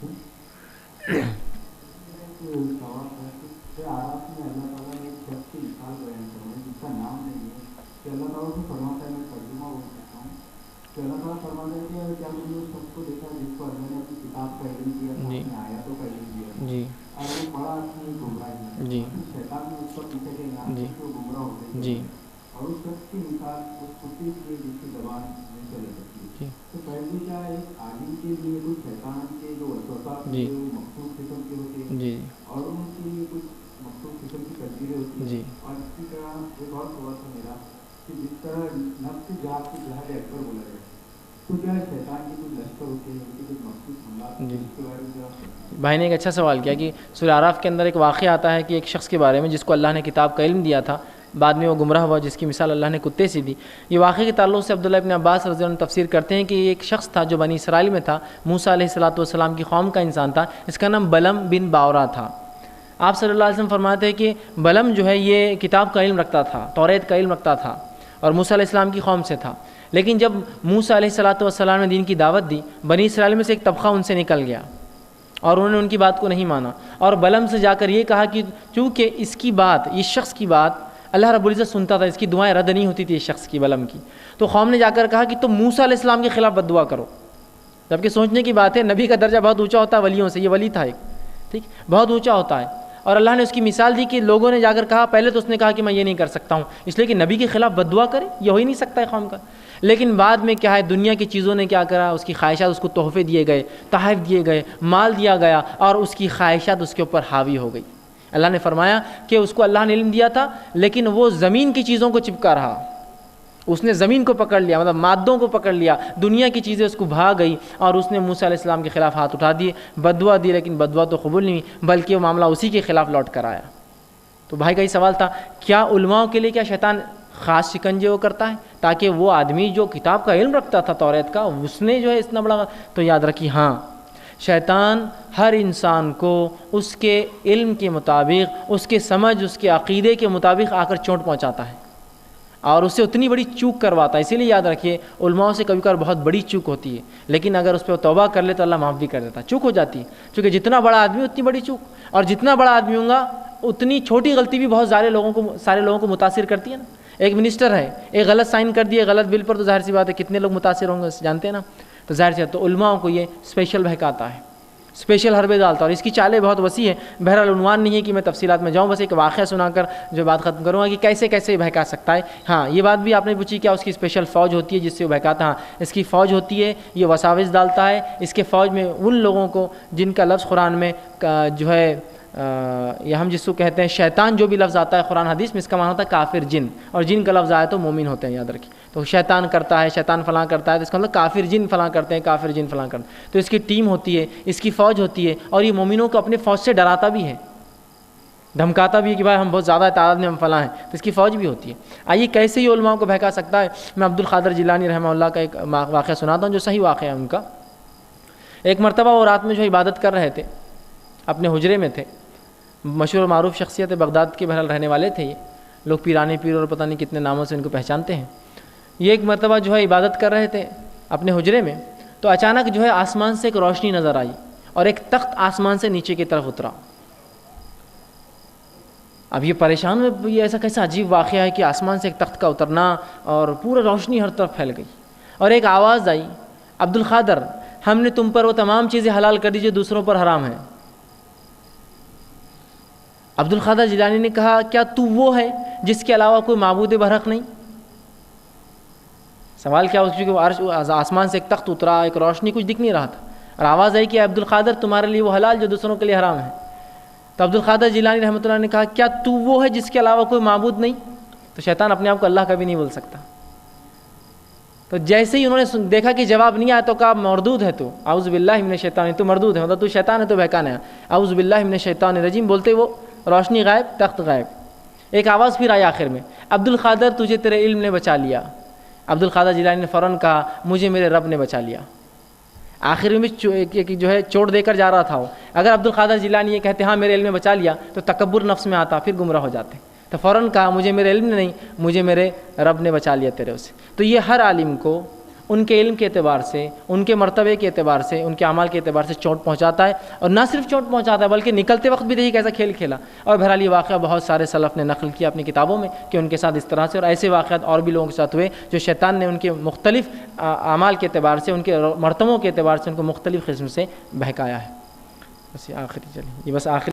جی جی جی جی اور اس شخص کی مثال اس کتے کی ہے جس کی زبان نہیں چل سکتی. تو پہلے کیا ہے عالم کے لیے کچھ شیطان کے جو وسوسہ ہوتے ہیں وہ مخصوص قسم کے ہوتے ہیں جی اور ان کے لیے کچھ مخصوص قسم کی تدبیریں ہوتی ہیں. جی اور اسی طرح ایک اور سوال تھا میرا کہ جس طرح نفس جہاد کو جہاد اکبر بولا جائے تو کیا شیطان کے کچھ لشکر ہوتے ہیں ان کے کچھ مخصوص حملات ہوتے ہیں اس کے بارے میں ذرا. بھائی نے ایک اچھا سوال کیا کہ سورہ اعراف کے اندر ایک واقعہ آتا ہے کہ ایک شخص کے بارے میں جس کو اللہ نے کتاب کا علم دیا تھا، بعد میں وہ گمراہ ہوا، جس کی مثال اللہ نے کتے سے دی. یہ واقعے کے تعلق سے عبداللہ ابن عباس رضی اللہ عنہ تفسیر کرتے ہیں کہ یہ ایک شخص تھا جو بنی اسرائیل میں تھا، موسیٰ علیہ السلام کی قوم کا انسان تھا. اس کا نام بلم بن باورا تھا. آپ صلی اللہ علیہ وسلم فرماتے ہیں کہ بلم جو ہے یہ کتاب کا علم رکھتا تھا، توریت کا علم رکھتا تھا اور موسیٰ علیہ السلام کی قوم سے تھا. لیکن جب موسیٰ علیہ السلام نے دین کی دعوت دی، بنی اسرائیل میں سے ایک طبقہ ان سے نکل گیا اور انہوں نے ان کی بات کو نہیں مانا اور بلم سے جا کر یہ کہا کہ چونکہ اس کی بات، اس شخص کی بات اللہ رب العزت سنتا تھا، اس کی دعائیں رد نہیں ہوتی تھی اس شخص کی، بلم کی، تو قوم نے جا کر کہا کہ تم موسیٰ علیہ السلام کے خلاف بد دعا کرو. جبکہ سوچنے کی بات ہے، نبی کا درجہ بہت اونچا ہوتا ہے ولیوں سے، یہ ولی تھا ایک، ٹھیک، بہت اونچا ہوتا ہے. اور اللہ نے اس کی مثال دی کہ لوگوں نے جا کر کہا، پہلے تو اس نے کہا کہ میں یہ نہیں کر سکتا ہوں، اس لیے کہ نبی کے خلاف بد دعا کرے، یہ ہو ہی نہیں سکتا ہے قوم کا. لیکن بعد میں کیا ہے، دنیا کی چیزوں نے کیا کرا، اس کی خواہشات، اس کو تحفے دیے گئے، تحائف دیے گئے، مال دیا گیا اور اس کی خواہشات اس کے اوپر حاوی ہو گئی. اللہ نے فرمایا کہ اس کو اللہ نے علم دیا تھا لیکن وہ زمین کی چیزوں کو چپکا رہا، اس نے زمین کو پکڑ لیا، مطلب مادوں کو پکڑ لیا، دنیا کی چیزیں اس کو بھا گئی اور اس نے موسیٰ علیہ السلام کے خلاف ہاتھ اٹھا دیے، بد دعا دی، لیکن بد دعا تو قبول نہیں ہوئی بلکہ وہ معاملہ اسی کے خلاف لوٹ کر آیا. تو بھائی کا یہ سوال تھا، کیا علماء کے لیے کیا شیطان خاص شکنجے وہ کرتا ہے تاکہ وہ آدمی جو کتاب کا علم رکھتا تھا توریت کا، اس نے جو ہے اتنا بڑا، تو یاد رکھیے ہاں شیطان ہر انسان کو اس کے علم کے مطابق، اس کے سمجھ، اس کے عقیدے کے مطابق آ کر چوٹ پہنچاتا ہے اور اس سے اتنی بڑی چوک کرواتا ہے. اسی لیے یاد رکھیے علماء سے کبھی کبھار بہت بڑی چوک ہوتی ہے لیکن اگر اس پہ توبہ کر لے تو اللہ معاف بھی کر دیتا ہے. چوک ہو جاتی ہے کیونکہ جتنا بڑا آدمی اتنی بڑی چوک، اور جتنا بڑا آدمی ہوگا اتنی چھوٹی غلطی بھی بہت سارے لوگوں کو متاثر کرتی ہے نا. ایک منسٹر ہے، ایک غلط سائن کر دیا غلط بل پر، تو ظاہر سی بات ہے کتنے لوگ متاثر ہوں گے جانتے ہیں نا. تو ظاہر سی بات، تو علماء کو یہ اسپیشل بہکاتا ہے، اسپیشل حربے ڈالتا ہے اور اس کی چالیں بہت وسیع ہے. بہرحال عنوان نہیں ہے کہ میں تفصیلات میں جاؤں، بس ایک واقعہ سنا کر جو بات ختم کروں گا کہ کیسے کیسے بہکا سکتا ہے. ہاں یہ بات بھی آپ نے پوچھی کیا اس کی اسپیشل فوج ہوتی ہے جس سے وہ بہکاتا. ہاں اس کی فوج ہوتی ہے، یہ وساوس ڈالتا ہے. اس کے فوج میں ان لوگوں کو جن کا لفظ قرآن میں جو ہے یہ ہم جس کو کہتے ہیں شیطان، جو بھی لفظ آتا ہے قرآن حدیث میں اس کا معنی ہوتا ہے کافر جن، اور جن کا لفظ آیا تو مومن ہوتے ہیں، یاد رکھیے. تو شیطان کرتا ہے، شیطان فلاں کرتا ہے، تو اس کا مطلب کافر جن فلاں کرتے ہیں، کافر جن فلاں کرتے ہیں. تو اس کی ٹیم ہوتی ہے، اس کی فوج ہوتی ہے اور یہ مومنوں کو اپنے فوج سے ڈراتا بھی ہے، دھمکاتا بھی ہے کہ بھائی ہم بہت زیادہ تعداد میں ہم فلاں ہیں. تو اس کی فوج بھی ہوتی ہے. آئیے کیسے یہ علماء کو بہکا سکتا ہے. میں عبد القادر جیلانی رحمہ اللہ کا ایک واقعہ سناتا ہوں جو صحیح واقعہ ہے ان کا. ایک مرتبہ وہ رات میں جو عبادت کر رہے تھے، اپنے حجرے میں تھے، مشہور و معروف شخصیت بغداد کے بہرحال رہنے والے تھے. یہ لوگ پیرانے پیر اور پتہ نہیں کتنے ناموں سے ان کو پہچانتے ہیں. یہ ایک مرتبہ جو ہے عبادت کر رہے تھے اپنے حجرے میں، تو اچانک جو ہے آسمان سے ایک روشنی نظر آئی اور ایک تخت آسمان سے نیچے کی طرف اترا. اب یہ پریشان ہوئے، یہ ایسا کیسا عجیب واقعہ ہے کہ آسمان سے ایک تخت کا اترنا اور پورا روشنی ہر طرف پھیل گئی. اور ایک آواز آئی، عبد القادر ہم نے تم پر وہ تمام چیزیں حلال کر دی جو دوسروں پر حرام ہیں. عبد القادر جیلانی نے کہا کیا تو وہ ہے جس کے علاوہ کوئی معبود برحق نہیں؟ سوال کیا اس کہ آسمان سے ایک تخت اترا، ایک روشنی، کچھ دکھ نہیں رہا تھا اور آواز آئی کہ عبد القادر تمہارے لیے وہ حلال جو دوسروں کے لیے حرام ہے. تو عبد القادر جیلانی رحمۃ اللہ نے کہا کیا تو وہ ہے جس کے علاوہ کوئی معبود نہیں؟ تو شیطان اپنے آپ کو اللہ کا بھی نہیں بول سکتا. تو جیسے ہی انہوں نے دیکھا کہ جواب نہیں آیا تو کہا مردود ہے تو، اعوذ باللہ من الشیطان، تو مردود ہے، مطلب تو شیطان ہے، تو بہکانا ہے، اعوذ باللہ من الشیطان الرجیم بولتے وہ روشنی غائب، تخت غائب. ایک آواز پھر آئی آخر میں، عبد القادر تجھے تیرے علم نے بچا لیا. عبد القادر جیلانی نے فوراً کہا مجھے میرے رب نے بچا لیا. آخر میں جو ہے چوٹ دے کر جا رہا تھا وہ. اگر عبد القادر جیلانی یہ کہتے ہاں میرے علم نے بچا لیا تو تکبر نفس میں آتا، پھر گمراہ ہو جاتے. تو فوراً کہا مجھے میرے علم نے نہیں، مجھے میرے رب نے بچا لیا تیرے سے. تو یہ ہر عالم کو ان کے علم کے اعتبار سے، ان کے مرتبے کے اعتبار سے، ان کے اعمال کے اعتبار سے چوٹ پہنچاتا ہے، اور نہ صرف چوٹ پہنچاتا ہے بلکہ نکلتے وقت بھی دیکھیے کیسا کھیل کھیلا۔ اور بہرحال یہ واقعہ بہت سارے سلف نے نقل کیا اپنی کتابوں میں کہ ان کے ساتھ اس طرح سے، اور ایسے واقعات اور بھی لوگوں کے ساتھ ہوئے جو شیطان نے ان کے مختلف اعمال کے اعتبار سے، ان کے مرتبوں کے اعتبار سے ان کو مختلف قسم سے بہکایا ہے۔ بس یہ آخری چلیے، یہ بس آخری